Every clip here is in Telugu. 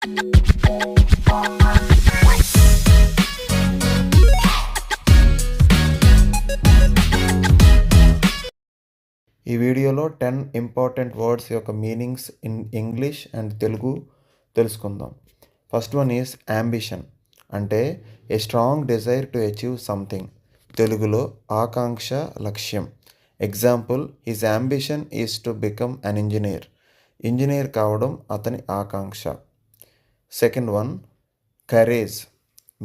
ఈ వీడియోలో 10 ఇంపార్టెంట్ వర్డ్స్ యొక్క meanings in English and Telugu తెలుసుకుందాం. ఫస్ట్ వన్ ఈజ్ అంబిషన్, అంటే a strong desire to achieve something. తెలుగులో ఆకాంక్ష, లక్ష్యం. Example, his ambition is to become an engineer. Engineer కావడం అతని ఆకాంక్ష. Second one, courage,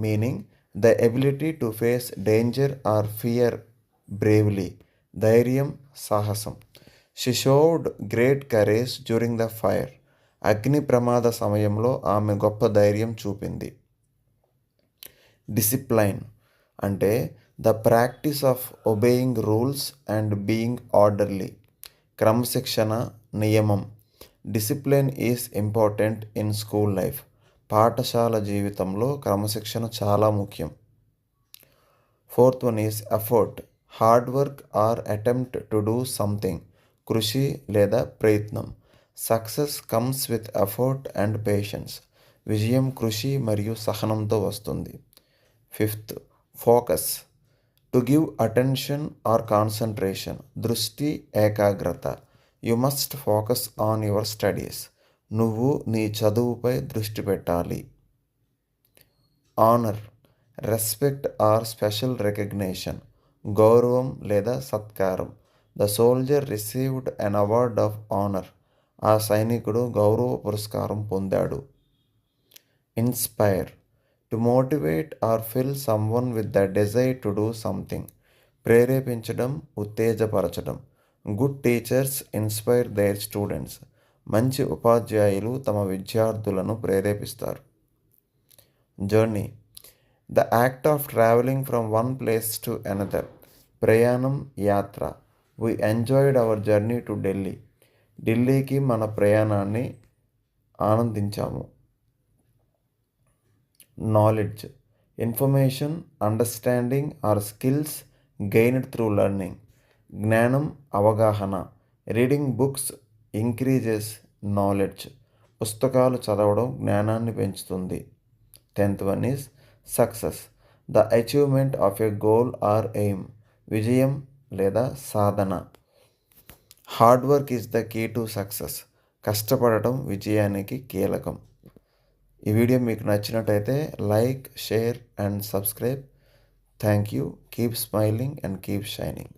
meaning the ability to face danger or fear bravely. ధైర్యం, సాహసం. She showed great courage during the fire. అగ్ని ప్రమాద సమయంలో ఆమె గొప్ప ధైర్యం చూపింది. డిసిప్లైన్, అంటే the practice of obeying rules and being orderly. క్రమశిక్షణ, నియమం. Discipline is important in school life. పాఠశాల జీవితంలో క్రమశిక్షణ చాలా ముఖ్యం. Fourth one is effort, hard work or attempt to do something. కృషి లేదా ప్రయత్నం. Success comes with effort and patience. విజయం కృషి మరియు సహనంతో వస్తుంది. Fifth, focus, to give attention or concentration. దృష్టి, ఏకాగ్రత. You must focus on your studies. నువ్వు నీ చదువుపై దృష్టి పెట్టాలి. Honour, respect or special recognition. గౌరవం లేదా సత్కారం. The soldier received an award of honour. ఆ సైనికుడు గౌరవ పురస్కారం పొందాడు. Inspire, to motivate or fill someone with the desire to do something. ప్రేరేపించడం, ఉత్తేజపరచడం. Good teachers inspire their students. మంచి ఉపాధ్యాయులు తమ విద్యార్థులను ప్రేరేపిస్తారు. Journey, the act of travelling from one place to another. ప్రయాణం, యాత్ర. We enjoyed our journey to Delhi. ఢిల్లీకి మన ప్రయాణాన్ని ఆనందించాము. Knowledge, information, understanding or skills gained through learning. జ్ఞానం, అవగాహన. Reading books increases knowledge. పుస్తకాలు చదవడం జ్ఞానాన్ని పెంచుతుంది. 10th one is success, the achievement of a goal or aim. విజయం లేదా సాధన. Hard work is the key to success. కష్టపడటం విజయానికి కీలకం. ఈ వీడియో మీకు నచ్చినట్టయితే like, share and subscribe. Thank you. Keep smiling and keep shining.